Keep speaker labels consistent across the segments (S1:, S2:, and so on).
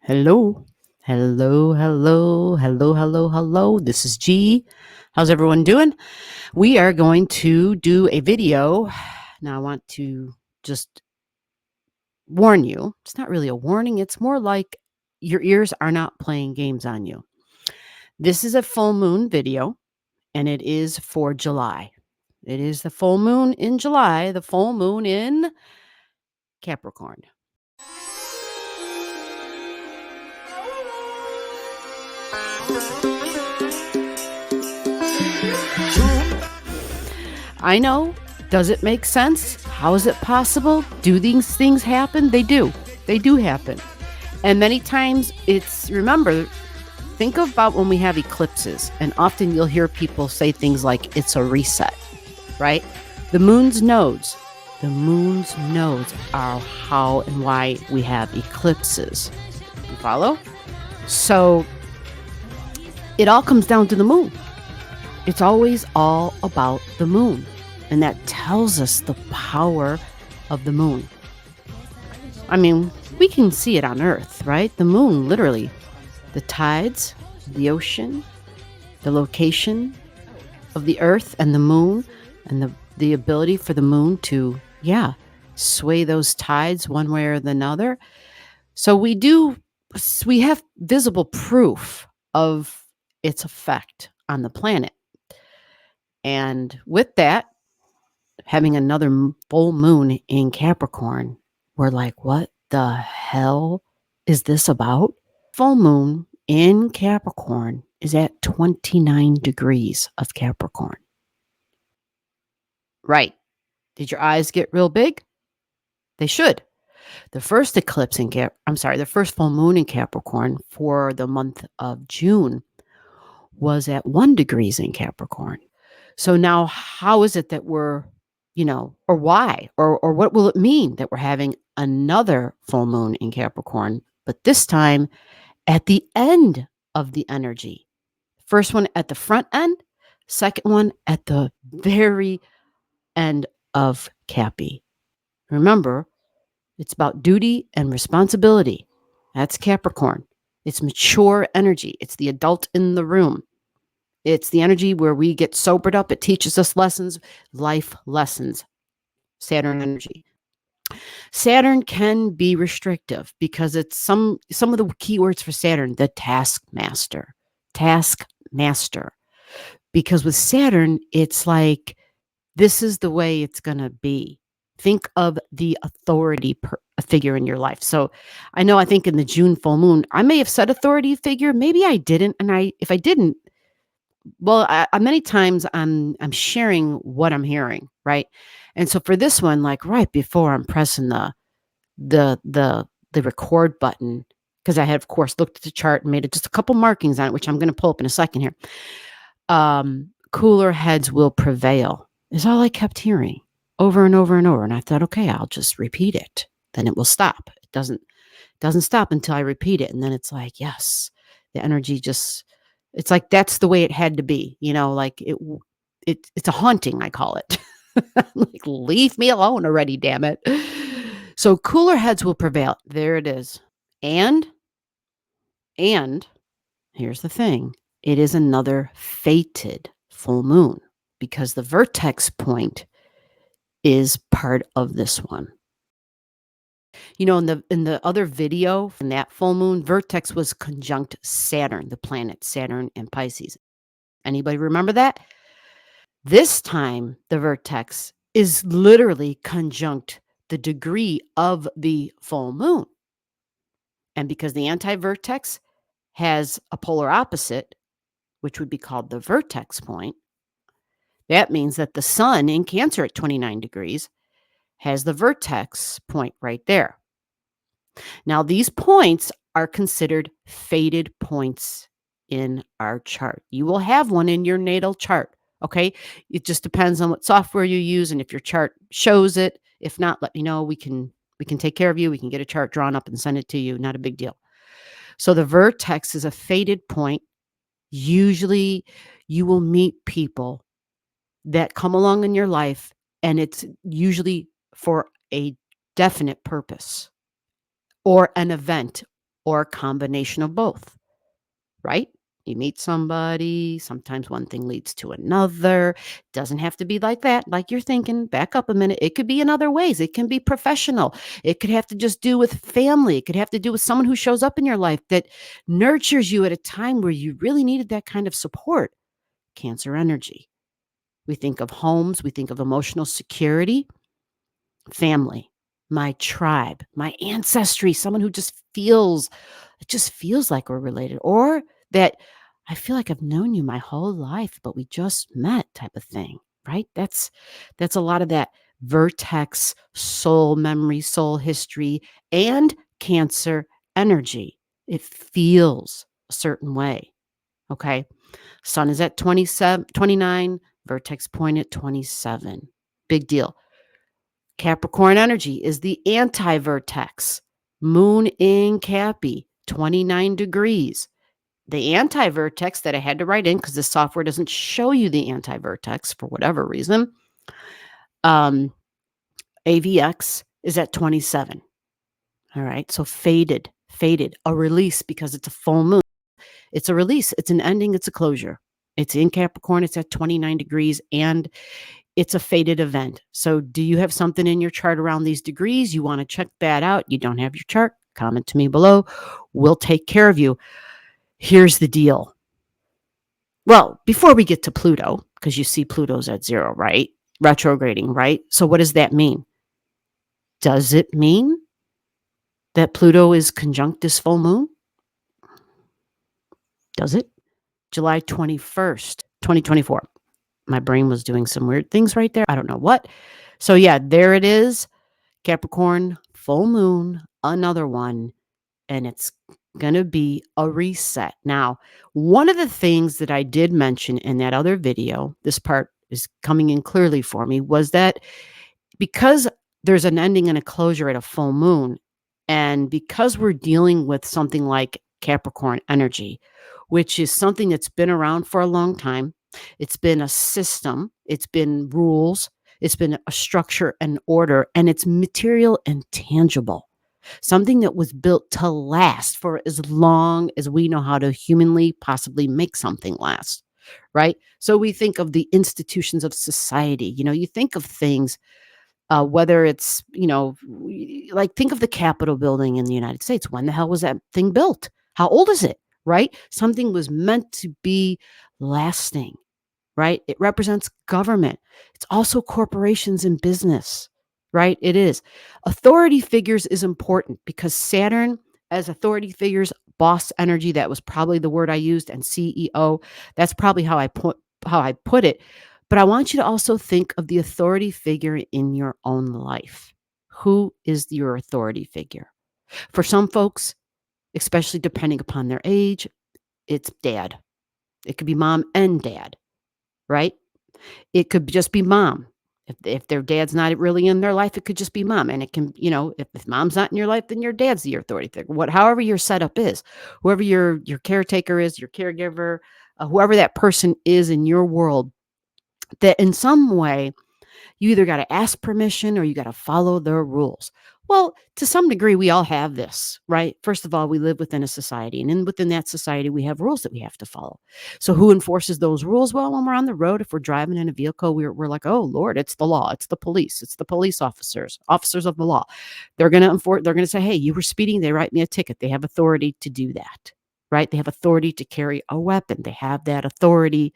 S1: Hello. Hello, hello, hello, hello, hello. This is G. How's everyone doing? We are going to do a video. Now, I want to just warn you. It's not really a warning, it's more like your ears are not playing games on you. This is a full moon video, and it is for July. It is the full moon in July, the full moon in Capricorn. I know. Does it make sense? How is it possible? Do these things happen? They do. They do happen. And many times remember, think about when we have eclipses, and often you'll hear people say things like it's a reset, right? The moon's nodes are how and why we have eclipses. You follow? So it all comes down to the moon. It's always all about the moon. And that tells us the power of the moon. I mean, we can see it on Earth, right? The moon, literally. The tides, the ocean, the location of the Earth and the moon, and the ability for the moon to, sway those tides one way or another. So we have visible proof of its effect on the planet. And with that, having another full moon in Capricorn, we're like, what the hell is this about? Full moon in Capricorn is at 29 degrees of Capricorn. Right. Did your eyes get real big? They should. The first the first full moon in Capricorn for the month of June was at 1 degrees in Capricorn. So now how is it that we're, or why, or what will it mean that we're having another full moon in Capricorn, but this time at the end of the energy? First one at the front end, second one at the very end of Cappy. Remember, it's about duty and responsibility. That's Capricorn. It's mature energy. It's the adult in the room. It's the energy where we get sobered up. It teaches us lessons, life lessons. Saturn energy. Saturn can be restrictive because it's some of the keywords for Saturn, the taskmaster. Taskmaster. Because with Saturn, it's like, this is the way it's going to be. Think of the authority figure in your life. So I think in the June full moon, I may have said authority figure. Maybe I didn't. And if I didn't, well, many times I'm sharing what I'm hearing, right? And so for this one, like right before I'm pressing the record button, because I had, of course, looked at the chart and made just a couple markings on it, which I'm going to pull up in a second here. Cooler heads will prevail is all I kept hearing over and over and over. And I thought, okay, I'll just repeat it. Then it will stop. It doesn't stop until I repeat it. And then it's like, yes, the energy just, it's like that's the way it had to be, like it's a haunting, I call it. Like, leave me alone already, damn it. So cooler heads will prevail. There it is. And here's the thing. It is another fated full moon because the vertex point is part of this one. In the other video from that full moon, Vertex was conjunct Saturn, the planet Saturn and Pisces. Anybody remember that? This time, the Vertex is literally conjunct the degree of the full moon. And because the anti-vertex has a polar opposite, which would be called the vertex point, that means that the sun in Cancer at 29 degrees has the vertex point right there. Now, these points are considered fated points in our chart. You will have one in your natal chart, okay? It just depends on what software you use and if your chart shows it. If not, let me know. We can take care of you. We can get a chart drawn up and send it to you. Not a big deal. So the vertex is a fated point. Usually you will meet people that come along in your life, and it's usually for a definite purpose or an event or a combination of both, right? You meet somebody, sometimes one thing leads to another. Doesn't have to be like that, like you're thinking. Back up a minute. It could be in other ways. It can be professional. It could have to just do with family. It could have to do with someone who shows up in your life that nurtures you at a time where you really needed that kind of support. Cancer energy. We think of homes, we think of emotional security, family, my tribe, my ancestry, someone who just feels like we're related, or that I feel like I've known you my whole life, but we just met type of thing, right? That's a lot of that vertex soul memory, soul history, and cancer energy. It feels a certain way. Okay. Sun is at 27, 29, vertex point at 27. Big deal. Capricorn energy is the anti-vertex. Moon in Cappy, 29 degrees. The anti-vertex that I had to write in because the software doesn't show you the anti-vertex for whatever reason. AVX is at 27. All right. So faded, a release because it's a full moon. It's a release. It's an ending. It's a closure. It's in Capricorn. It's at 29 degrees and it's a fated event. So do you have something in your chart around these degrees? You want to check that out. You don't have your chart? Comment to me below. We'll take care of you. Here's the deal. Well, before we get to Pluto, because you see Pluto's at 0, right? Retrograding, right? So what does that mean? Does it mean that Pluto is conjunct this full moon? Does it? July 21st, 2024. My brain was doing some weird things right there. I don't know what. So yeah, there it is. Capricorn, full moon, another one, and it's going to be a reset. Now, one of the things that I did mention in that other video, this part is coming in clearly for me, was that because there's an ending and a closure at a full moon, and because we're dealing with something like Capricorn energy, which is something that's been around for a long time, it's been a system, it's been rules, it's been a structure and order, and it's material and tangible. Something that was built to last for as long as we know how to humanly possibly make something last, right? So we think of the institutions of society. You think of things, whether it's, like think of the Capitol building in the United States. When the hell was that thing built? How old is it, right? Something was meant to be lasting, right? It represents government. It's also corporations and business, right? It is. Authority figures is important because Saturn, as authority figures, boss energy, that was probably the word I used, and CEO, that's probably how I put it. But I want you to also think of the authority figure in your own life. Who is your authority figure? For some folks, especially depending upon their age, it's dad. It could be mom and dad, right? It could just be mom. If their dad's not really in their life, it could just be mom. And it can, if mom's not in your life, then your dad's your authority figure. However your setup is, whoever your caretaker is, your caregiver, whoever that person is in your world, that in some way you either got to ask permission or you got to follow their rules. Well, to some degree, we all have this, right? First of all, we live within a society, and within that society, we have rules that we have to follow. So who enforces those rules? Well, when we're on the road, if we're driving in a vehicle, we're like, oh, Lord, it's the law. It's the police officers of the law. They're going to enforce, they're going to say, hey, you were speeding. They write me a ticket. They have authority to do that, right? They have authority to carry a weapon. They have that authority.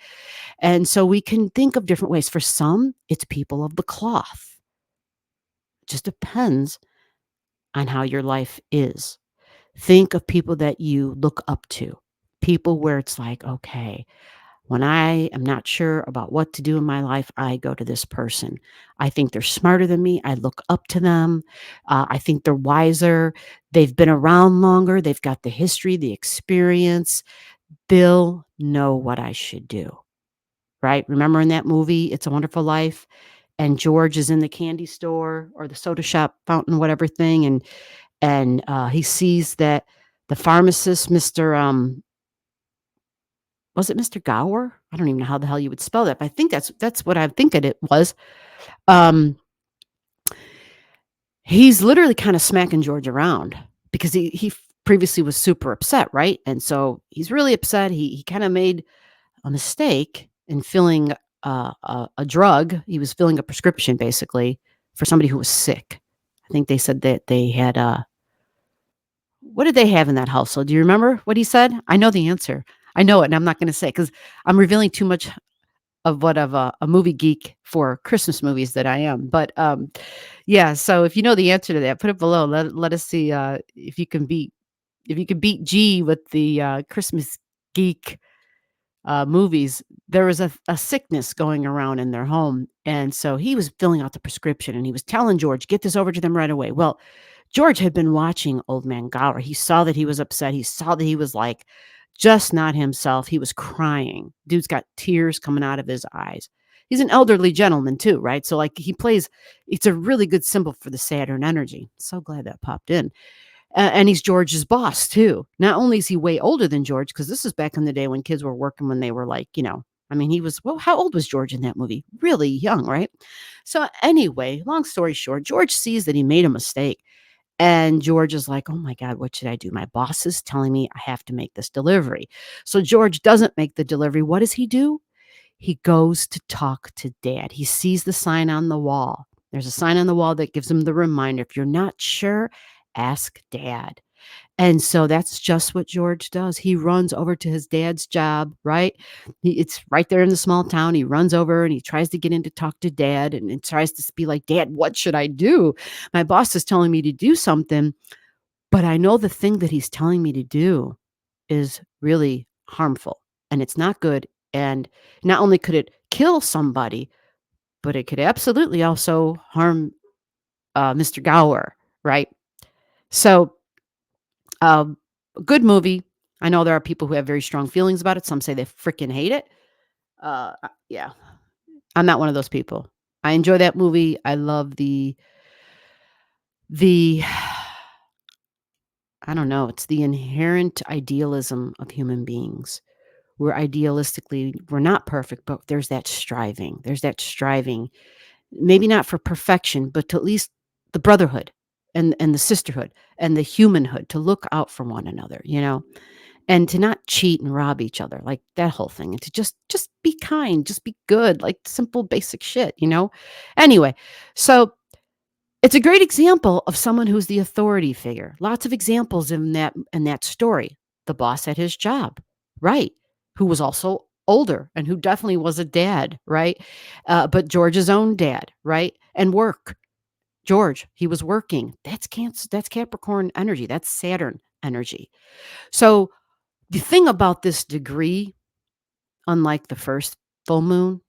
S1: And so we can think of different ways. For some, it's people of the cloth. It just depends on how your life is. Think of people that you look up to, people where it's like, okay, when I am not sure about what to do in my life, I go to this person. I think they're smarter than me. I look up to them. I think they're wiser. They've been around longer. They've got the history, the experience. They'll know what I should do. Right? Remember in that movie, It's a Wonderful Life, and George is in the candy store or the soda shop fountain, whatever thing, and he sees that the pharmacist, Mr. Was it Mr. Gower? I don't even know how the hell you would spell that, but I think that's what I think it was. He's literally kind of smacking George around because he previously was super upset, right? And so he's really upset. He kind of made a mistake in filling a drug. He was filling a prescription basically for somebody who was sick. I think they said that they had what did they have in that household? Do you remember what he said? I know the answer. I know it, and I'm not going to say because I'm revealing too much of what of a movie geek for Christmas movies that I am. But yeah. So if you know the answer to that, put it below. Let us see if you can beat G with the Christmas geek movies. There was a sickness going around in their home, and so he was filling out the prescription, and he was telling George, "Get this over to them right away." Well, George had been watching Old Man Gower. He saw that he was upset. He saw that he was like just not himself. He was crying. Dude's got tears coming out of his eyes. He's an elderly gentleman too, right? So like he plays, it's a really good symbol for the Saturn energy. So glad that popped in. And he's George's boss too. Not only is he way older than George, because this is back in the day when kids were working when they were like, I mean, he was, well, how old was George in that movie? Really young, right? So anyway, long story short, George sees that he made a mistake. And George is like, oh my God, what should I do? My boss is telling me I have to make this delivery. So George doesn't make the delivery. What does he do? He goes to talk to dad. He sees the sign on the wall. There's a sign on the wall that gives him the reminder. If you're not sure, ask dad. And so that's just what George does. He runs over to his dad's job, right? It's right there in the small town. He runs over and he tries to get in to talk to dad and tries to be like, Dad, what should I do? My boss is telling me to do something, but I know the thing that he's telling me to do is really harmful and it's not good. And not only could it kill somebody, but it could absolutely also harm Mr. Gower, right? So Um, a good movie. I know there are people who have very strong feelings about it. Some say they freaking hate it. Yeah, I'm not one of those people. I enjoy that movie. I love the I don't know, it's the inherent idealism of human beings. We're not perfect, but there's that striving. There's that striving, maybe not for perfection, but to at least the brotherhood and the sisterhood and the humanhood to look out for one another. And to not cheat and rob each other, like that whole thing, and to just be kind, just be good, like simple basic shit. Anyway, so it's a great example of someone who's the authority figure. Lots of examples in that story. The boss at his job, right? Who was also older and who definitely was a dad, right? But George's own dad, right? And work. George, he was working. That's Cancer, that's Capricorn energy. That's Saturn energy. So the thing about this degree, unlike the first full moon,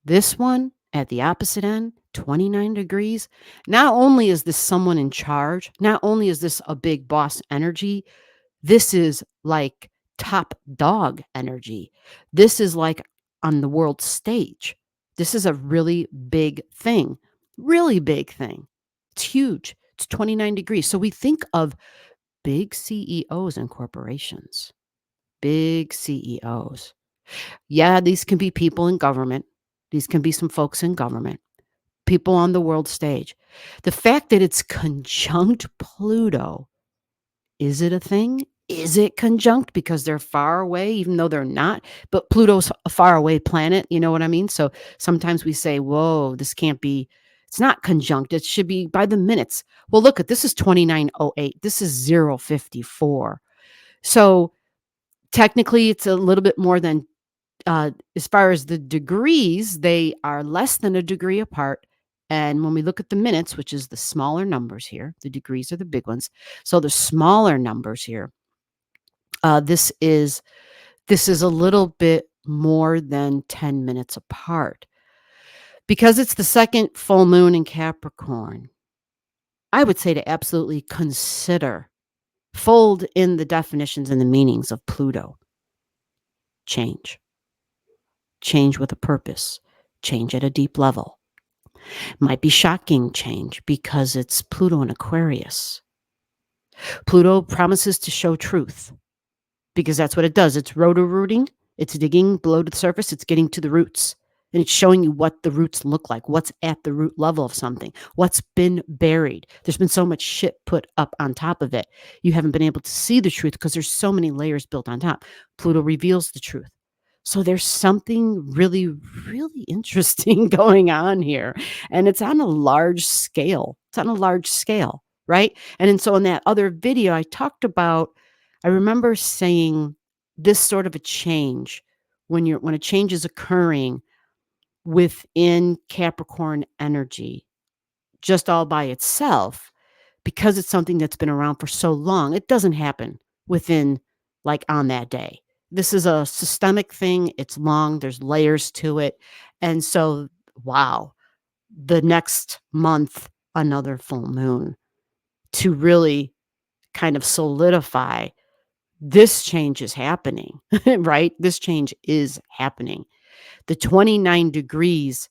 S1: this one at the opposite end, 29 degrees, not only is this someone in charge, not only is this a big boss energy, this is like top dog energy. This is like on the world stage. This is a really big thing, really big thing. It's huge. It's 29 degrees. So we think of big CEOs and corporations. Big CEOs. Yeah, these can be people in government. These can be some folks in government, people on the world stage. The fact that it's conjunct Pluto, is it a thing? Is it conjunct because they're far away, even though they're not? But Pluto's a far away planet, you know what I mean? So sometimes we say, whoa, this can't be, it's not conjunct. It should be by the minutes. Well, look at this is 2908. This is 054. So technically, it's a little bit more than as far as the degrees, they are less than a degree apart. And when we look at the minutes, which is the smaller numbers here, the degrees are the big ones. So the smaller numbers here, this is a little bit more than 10 minutes apart. Because it's the second full moon in Capricorn, I would say to absolutely consider, fold in the definitions and the meanings of Pluto. Change. Change with a purpose. Change at a deep level. Might be shocking change because it's Pluto in Aquarius. Pluto promises to show truth because that's what it does. It's rotor rooting. It's digging below the surface. It's getting to the roots. And it's showing you what the roots look like, what's at the root level of something, what's been buried. There's been so much shit put up on top of it. You haven't been able to see the truth because there's so many layers built on top. Pluto reveals the truth. So there's something really, really interesting going on here. And it's on a large scale. It's on a large scale, right? And then so in that other video, I remember saying this sort of a change when a change is occurring within Capricorn energy, just all by itself, because it's something that's been around for so long, it doesn't happen within like on that day. This is a systemic thing. It's long, there's layers to it. And so, wow, the next month, another full moon to really kind of solidify this change is happening, right? This change is happening. The 29 degrees,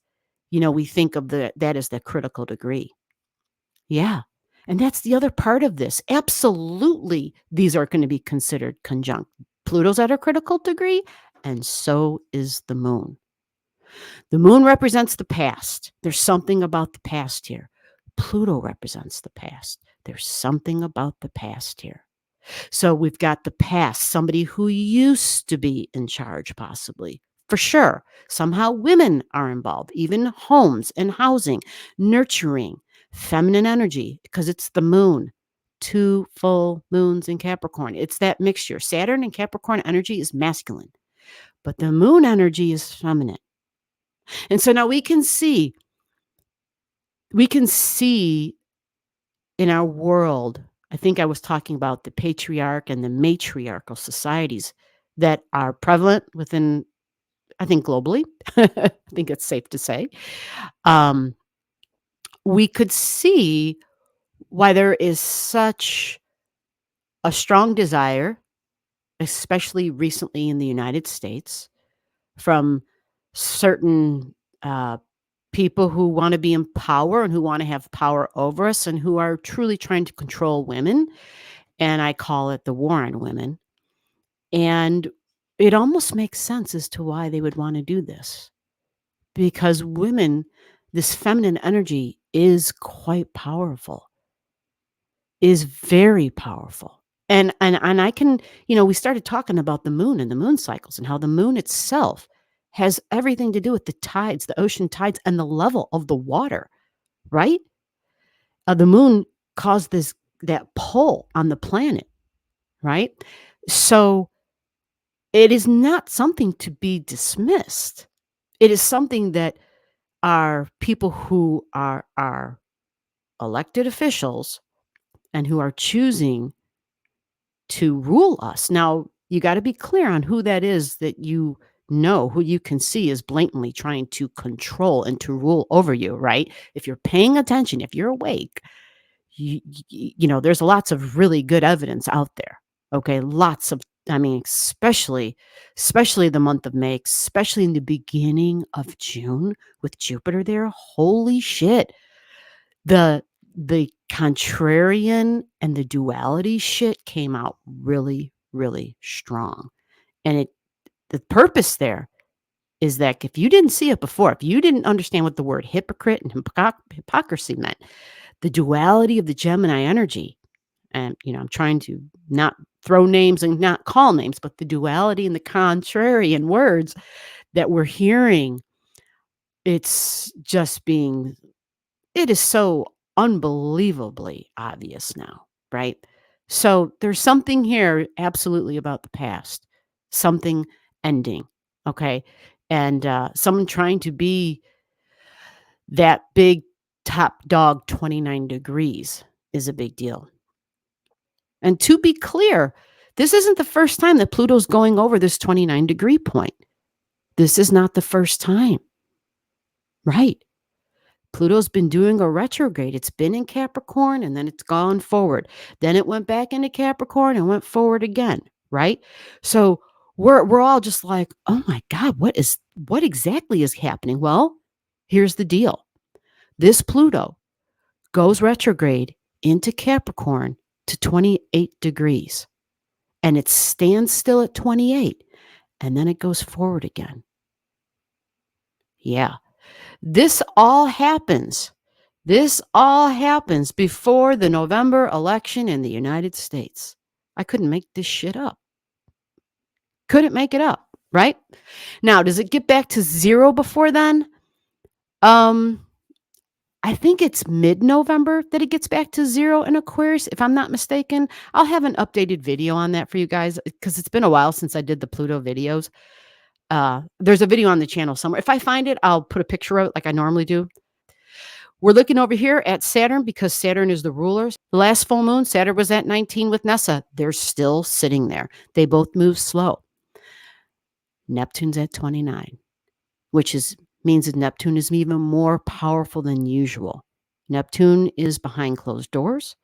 S1: we think of that as the critical degree. Yeah. And that's the other part of this. Absolutely, these are going to be considered conjunct. Pluto's at a critical degree, and so is the moon. The moon represents the past. There's something about the past here. Pluto represents the past. There's something about the past here. So we've got the past, somebody who used to be in charge, possibly. For sure. Somehow women are involved, even homes and housing, nurturing, feminine energy, because it's the moon. 2 full moons in Capricorn. It's that mixture. Saturn and Capricorn energy is masculine, but the moon energy is feminine. And so now we can see in our world, I think I was talking about the patriarch and the matriarchal societies that are prevalent within, I think, globally. I think it's safe to say. Um, we could see why there is such a strong desire, especially recently in the United States, from certain people who want to be in power and who want to have power over us and who are truly trying to control women. And I call it the war on women. And it almost makes sense as to why they would want to do this. Because women, this feminine energy is quite powerful, is very powerful. And I can, we started talking about the moon and the moon cycles and how the moon itself has everything to do with the tides, the ocean tides, and the level of the water, right? The moon caused that pull on the planet, right? So it is not something to be dismissed. It is something that our people who are our elected officials and who are choosing to rule us. Now, you got to be clear on who that is that who you can see is blatantly trying to control and to rule over you, right? If you're paying attention, if you're awake, there's lots of really good evidence out there. Okay, lots of, I mean, especially the month of May, especially in the beginning of June with Jupiter there. Holy shit. The contrarian and the duality shit came out really, really strong. And the purpose there is that if you didn't see it before, if you didn't understand what the word hypocrite and hypocrisy meant, the duality of the Gemini energy, and I'm trying to not throw names and not call names, but the duality and the contrarian words that we're hearing, it's just it is so unbelievably obvious now, right? So there's something here absolutely about the past, something ending, okay? And someone trying to be that big top dog 29 degrees is a big deal. And to be clear, this isn't the first time that Pluto's going over this 29-degree point. This is not the first time, right? Pluto's been doing a retrograde. It's been in Capricorn and then it's gone forward. Then it went back into Capricorn and went forward again, right? So we're all just like, "Oh my God, what exactly is happening?" Well, here's the deal. This Pluto goes retrograde into Capricorn to 28 degrees. And it stands still at 28 and then it goes forward again. Yeah. This all happens. This all happens before the November election in the United States. I couldn't make this shit up. Couldn't make it up, right? Now, does it get back to 0 before then? Um, I think it's mid-November that it gets back to 0 in Aquarius, if I'm not mistaken. I'll have an updated video on that for you guys because it's been a while since I did the Pluto videos. There's a video on the channel somewhere. If I find it, I'll put a picture of it like I normally do. We're looking over here at Saturn because Saturn is the ruler. The last full moon, Saturn was at 19 with Nessa. They're still sitting there. They both move slow. Neptune's at 29, which means that Neptune is even more powerful than usual. Neptune is behind closed doors.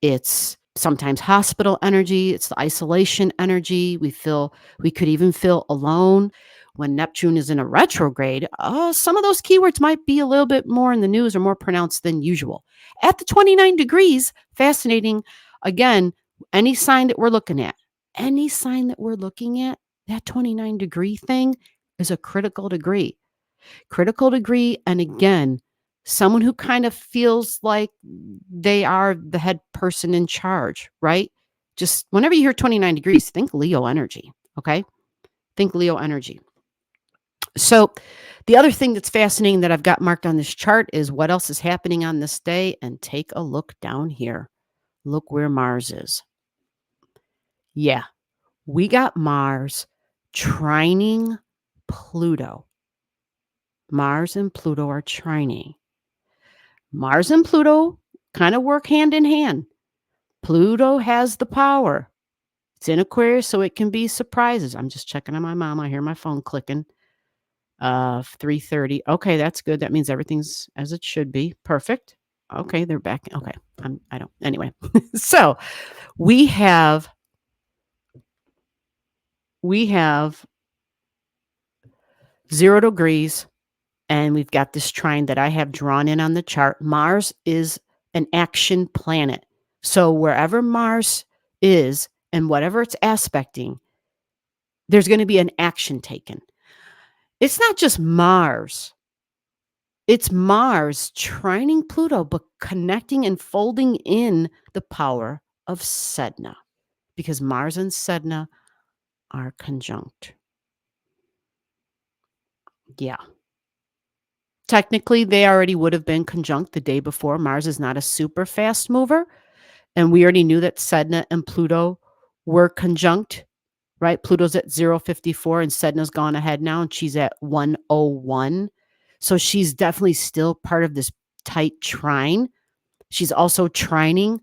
S1: It's sometimes hospital energy. It's the isolation energy. We could even feel alone. When Neptune is in a retrograde, some of those keywords might be a little bit more in the news or more pronounced than usual. At the 29 degrees, fascinating. Again, any sign that we're looking at, that 29-degree thing is a critical degree. Critical degree, and again, someone who kind of feels like they are the head person in charge, right? Just whenever you hear 29 degrees, think Leo energy, okay? Think Leo energy. So the other thing that's fascinating that I've got marked on this chart is what else is happening on this day. And take a look down here. Look where Mars is. Yeah, we got Mars trining Pluto. Mars and Pluto are trining. Mars and Pluto kind of work hand in hand. Pluto has the power. It's in Aquarius, so it can be surprises. I'm just checking on my mom. I hear my phone clicking. 3:30. Okay, that's good. That means everything's as it should be. Perfect. Okay, they're back. Okay. I don't. Anyway. So, we have 0 degrees and we've got this trine that I have drawn in on the chart. Mars is an action planet. So, wherever Mars is and whatever it's aspecting, there's going to be an action taken. It's not just Mars. It's Mars trining Pluto, but connecting and folding in the power of Sedna, because Mars and Sedna are conjunct. Yeah. Technically, they already would have been conjunct the day before. Mars is not a super fast mover. And we already knew that Sedna and Pluto were conjunct, right? Pluto's at 054 and Sedna's gone ahead now and she's at 101. So she's definitely still part of this tight trine. She's also trining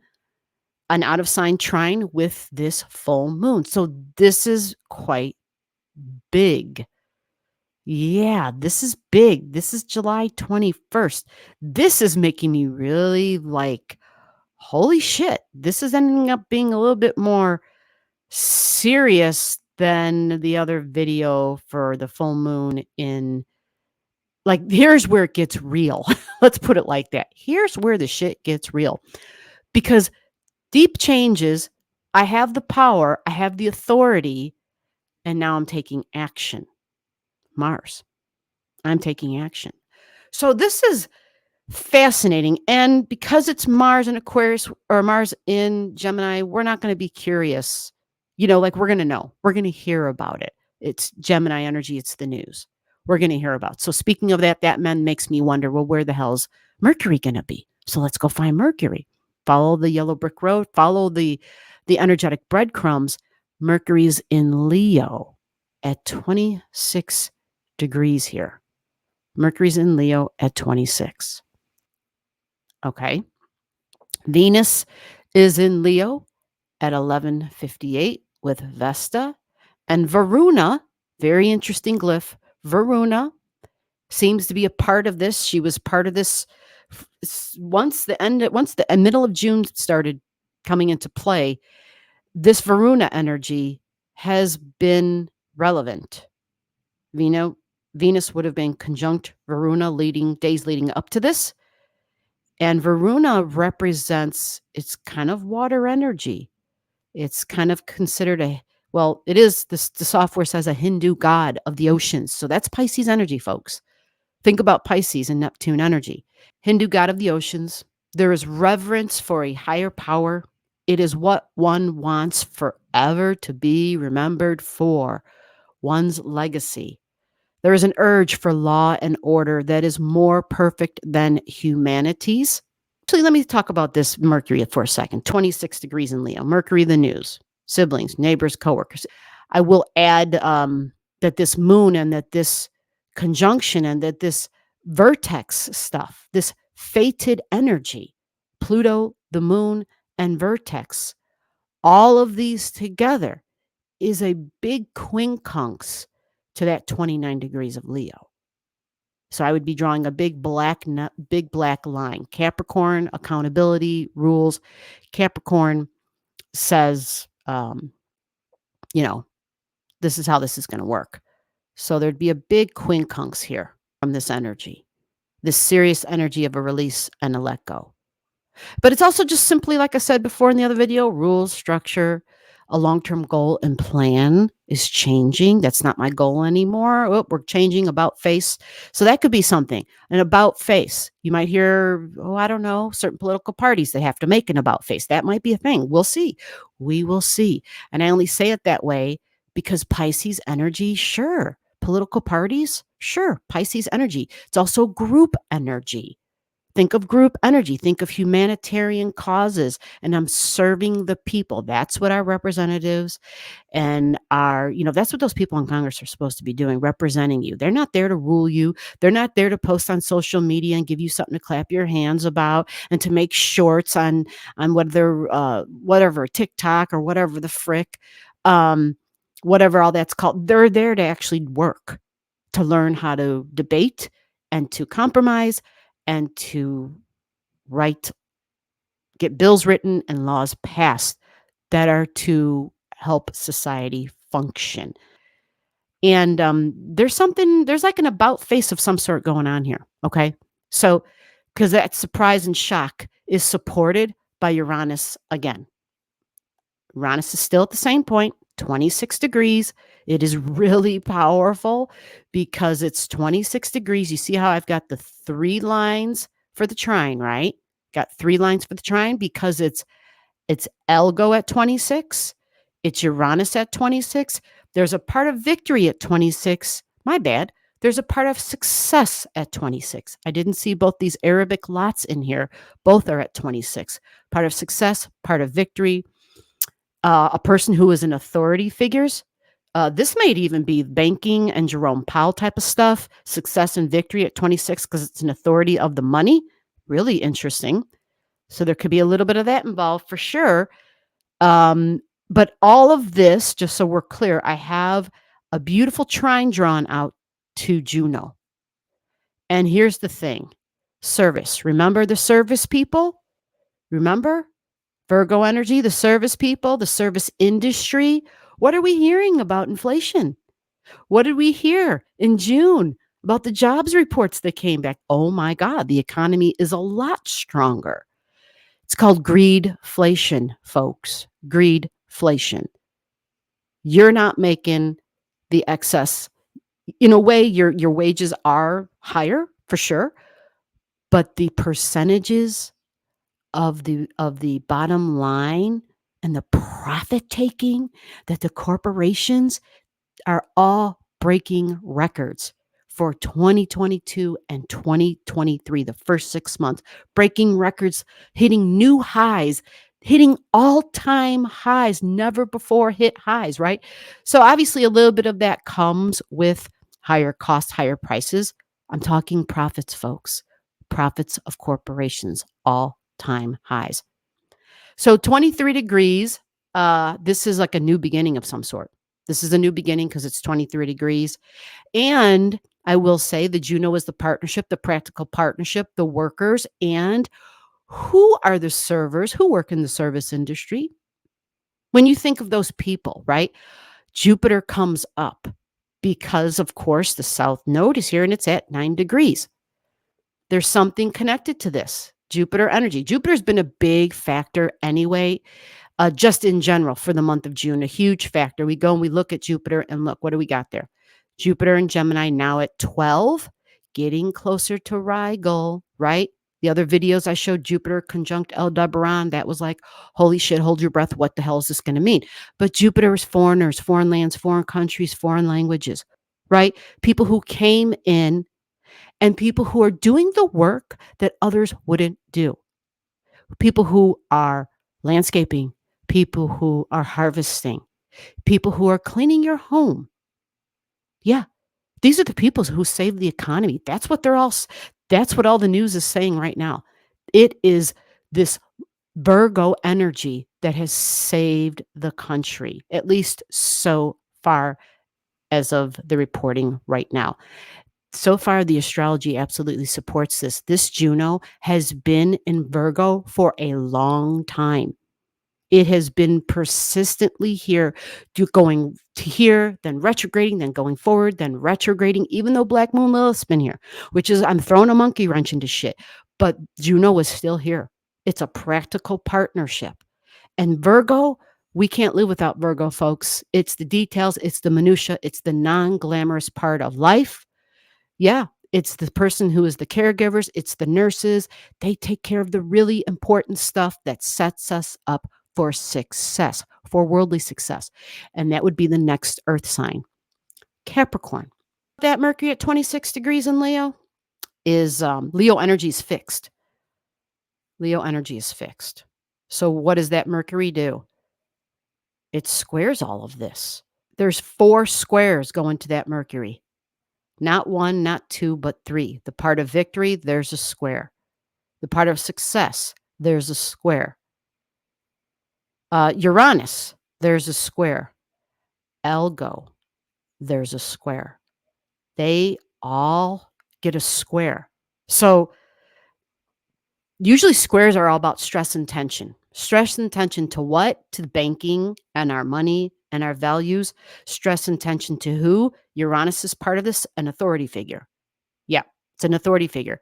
S1: an out of sign trine with this full moon. So this is quite big. Yeah, this is big. This is July 21st. This is making me really like, holy shit. This is ending up being a little bit more serious than the other video for the full moon in, like, here's where it gets real. Let's put it like that. Here's where the shit gets real. Because deep changes, I have the power, I have the authority, and now I'm taking action. Mars. I'm taking action. So this is fascinating. And because it's Mars in Aquarius or Mars in Gemini, we're not going to be curious. Like we're going to know. We're going to hear about it. It's Gemini energy. It's the news. We're going to hear about it. So speaking of that then makes me wonder, well, where the hell's Mercury going to be? So let's go find Mercury. Follow the yellow brick road. Follow the energetic breadcrumbs. Mercury's in Leo at 26 degrees here. Mercury's in Leo at 26. Okay. Venus is in Leo at 11:58 with Vesta. And Varuna, very interesting glyph. Varuna seems to be a part of this. She was part of this once the middle of June started coming into play. This Varuna energy has been relevant. Venus would have been conjunct Varuna days leading up to this. And Varuna represents, it's kind of water energy. It's kind of considered it is, the software says, a Hindu god of the oceans. So that's Pisces energy, folks. Think about Pisces and Neptune energy. Hindu god of the oceans. There is reverence for a higher power. It is what one wants forever to be remembered for, one's legacy. There is an urge for law and order that is more perfect than humanity's. Actually, let me talk about this Mercury for a second. 26 degrees in Leo. Mercury, the news, siblings, neighbors, coworkers. I will add that this moon and that this conjunction and that this vertex stuff, this fated energy, Pluto, the moon, and vertex, all of these together is a big quincunx to that 29 degrees of Leo. So I would be drawing a big black line. Capricorn, accountability, rules. Capricorn says, this is how this is going to work. So there'd be a big quincunx here from this energy, this serious energy of a release and a let go. But it's also just simply, like I said before in the other video, rules, structure, a long-term goal and plan is changing. That's not my goal anymore. Oh, we're changing about face. So that could be something. An about face. You might hear, I don't know, certain political parties that have to make an about face. That might be a thing. We'll see. We will see. And I only say it that way because Pisces energy, sure. Political parties, sure. Pisces energy. It's also group energy. Think of group energy. Think of humanitarian causes. And I'm serving the people. That's what our representatives and that's what those people in Congress are supposed to be doing, representing you. They're not there to rule you. They're not there to post on social media and give you something to clap your hands about and to make shorts on whatever, TikTok or whatever the frick, whatever all that's called. They're there to actually work, to learn how to debate and to compromise and to get bills written and laws passed that are to help society function. And there's like an about face of some sort going on here. Okay. So, because that surprise and shock is supported by Uranus again. Uranus is still at the same point, 26 degrees. It is really powerful because it's 26 degrees. You see how I've got the 3 lines for the trine, right? Got 3 lines for the trine because it's Elgo at 26. It's Uranus at 26. There's a part of victory at 26. My bad. There's a part of success at 26. I didn't see both these Arabic lots in here. Both are at 26. Part of success, part of victory. A person who is in authority figures. This might even be banking and Jerome Powell type of stuff. Success and victory at 26 because it's an authority of the money. Really interesting. So there could be a little bit of that involved for sure. But all of this, just so we're clear, I have a beautiful trine drawn out to Juno. And here's the thing. Service. Remember the service people? Remember? Virgo energy, the service people, the service industry. What are we hearing about inflation? What did we hear in June about the jobs reports that came back? Oh my God, the economy is a lot stronger. It's called greedflation, folks. Greedflation. You're not making the excess. In a way, your wages are higher for sure, but the percentages of the bottom line and the profit taking that the corporations are all breaking records for 2022 and 2023, the first 6 months, breaking records, hitting new highs, hitting all-time highs, never before hit highs, right? So obviously a little bit of that comes with higher costs, higher prices. I'm talking profits, folks. Profits of corporations, all-time highs. So 23 degrees, this is like a new beginning of some sort. This is a new beginning because it's 23 degrees. And I will say the Juno is the partnership, the practical partnership, the workers, and who are the servers who work in the service industry? When you think of those people, right? Jupiter comes up because, of course, the South Node is here and it's at 9 degrees. There's something connected to this. Jupiter energy. Jupiter's been a big factor anyway, just in general for the month of June, a huge factor. We go and we look at Jupiter and look, what do we got there? Jupiter and Gemini now at 12, getting closer to rigel, right? The other videos I showed Jupiter conjunct Aldebaran, that was like, holy shit, hold your breath. What the hell is this going to mean? But Jupiter is foreigners, foreign lands, foreign countries, foreign languages, right? People who came in and people who are doing the work that others wouldn't do. People who are landscaping, people who are harvesting, people who are cleaning your home. Yeah, these are the people who save the economy. That's what all the news is saying right now. It is this Virgo energy that has saved the country, at least so far as of the reporting right now. So far, the astrology absolutely supports this. This Juno has been in Virgo for a long time. It has been persistently here, going to here, then retrograding, then going forward, then retrograding, even though Black Moon Lilith's been here, which is, I'm throwing a monkey wrench into shit. But Juno is still here. It's a practical partnership. And Virgo, we can't live without Virgo, folks. It's the details, it's the minutia, it's the non-glamorous part of life. Yeah, it's the person who is the caregivers, it's the nurses. They take care of the really important stuff that sets us up for success, for worldly success. And that would be the next earth sign, Capricorn. That Mercury at 26 degrees in Leo is Leo energy is fixed. Leo energy is fixed. So what does that Mercury do? It squares all of this. There's 4 squares going to that Mercury. Not 1, not 2, but 3. The part of victory, there's a square. The part of success, there's a square. Uranus, there's a square. Algo, there's a square. They all get a square. So usually squares are all about stress and tension. Stress and tension to what? To banking and our money and our values. Stress and tension to who? Uranus is part of this, an authority figure. Yeah, it's an authority figure.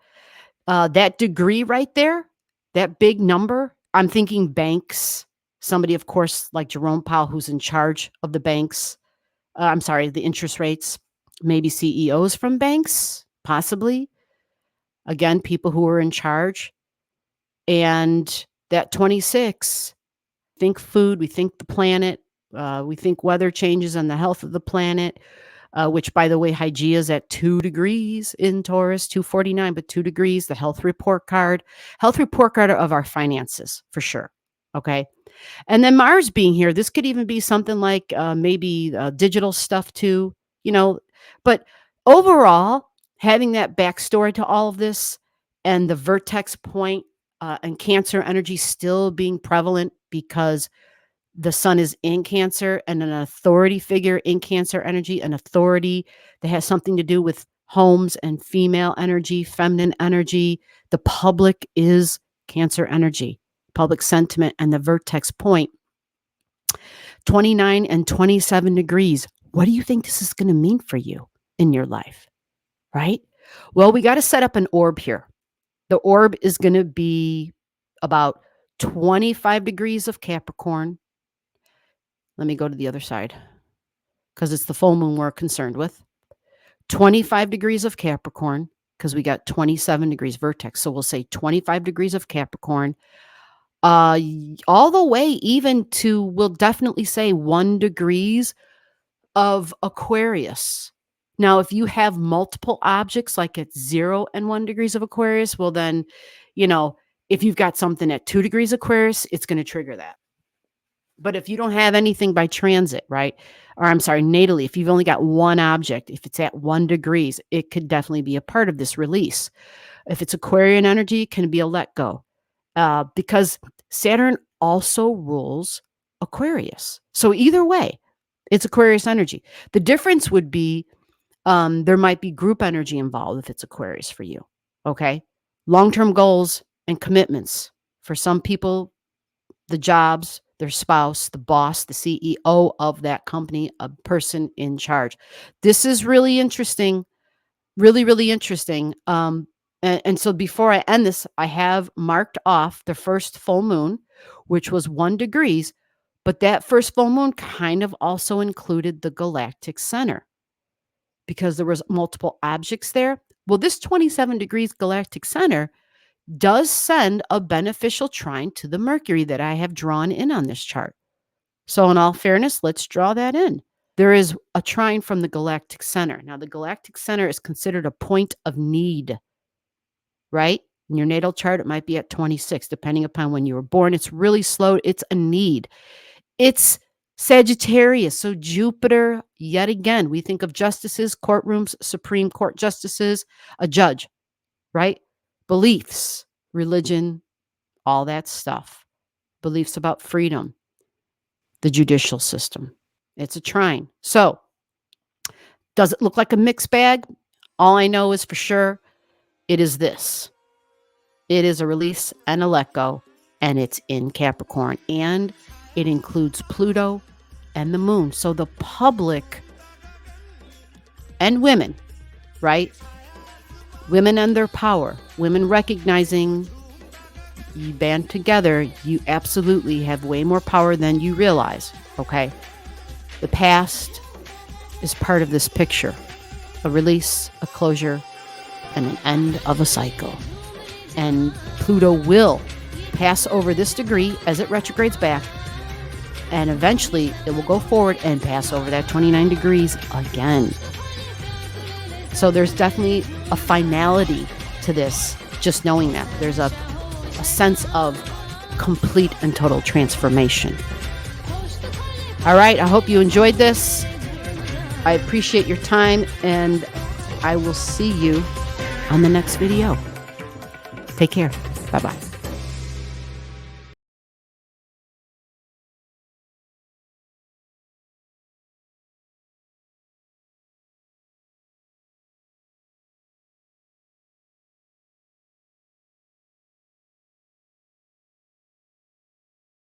S1: That degree right there, that big number, I'm thinking banks. Somebody, of course, like Jerome Powell, who's in charge of the banks. I'm sorry, the interest rates. Maybe CEOs from banks, possibly. Again, people who are in charge. And that 26, think food, we think the planet, we think weather changes and the health of the planet, which, by the way, Hygeia is at 2 degrees in Taurus, 249, but 2 degrees, the health report card of our finances, for sure. Okay. And then Mars being here, this could even be something like maybe digital stuff too, but overall, having that backstory to all of this and the vertex point and Cancer energy still being prevalent because the sun is in Cancer and an authority figure in Cancer energy, an authority that has something to do with homes and female energy, feminine energy. The public is Cancer energy, public sentiment, and the vertex point. 29 and 27 degrees. What do you think this is going to mean for you in your life? Right? Well, we got to set up an orb here. The orb is going to be about 25 degrees of Capricorn. Let me go to the other side because it's the full moon we're concerned with. 25 degrees of Capricorn because we got 27 degrees vertex. So we'll say 25 degrees of Capricorn. All the way even to, we'll definitely say 1 degrees of Aquarius. Now, if you have multiple objects, like at 0 and 1 degrees of Aquarius, well then, if you've got something at 2 degrees Aquarius, it's going to trigger that. But if you don't have anything by transit, right? Or I'm sorry, natally, if you've only got one object, if it's at 1 degrees, it could definitely be a part of this release. If it's Aquarian energy, it can be a let go. Because Saturn also rules Aquarius. So either way, it's Aquarius energy. The difference would be there might be group energy involved if it's Aquarius for you. Okay. Long-term goals and commitments. For some people, the jobs, their spouse, the boss, the CEO of that company, a person in charge. This is really interesting. Really, really interesting. And so before I end this, I have marked off the first full moon, which was 1 degrees, but that first full moon kind of also included the galactic center because there was multiple objects there. Well, this 27 degrees galactic center does send a beneficial trine to the Mercury that I have drawn in on this chart. So in all fairness, let's draw that in. There is a trine from the galactic center. Now, the galactic center is considered a point of need, right? In your natal chart, it might be at 26, depending upon when you were born. It's really slow. It's a need. It's Sagittarius. So Jupiter, yet again, we think of justices, courtrooms, Supreme Court justices, a judge, right? Beliefs, religion, all that stuff. Beliefs about freedom, the judicial system. It's a trine. So does it look like a mixed bag? All I know is for sure it is this. It is a release and a let go, and it's in Capricorn. And it includes Pluto and the moon. So the public and women, right? Women and their power. Women recognizing you band together, you absolutely have way more power than you realize, okay? The past is part of this picture. A release, a closure, and an end of a cycle. And Pluto will pass over this degree as it retrogrades back, and eventually it will go forward and pass over that 29 degrees again. So there's definitely a finality to this, just knowing that. There's a sense of complete and total transformation. All right, I hope you enjoyed this. I appreciate your time, and I will see you on the next video. Take care. Bye-bye.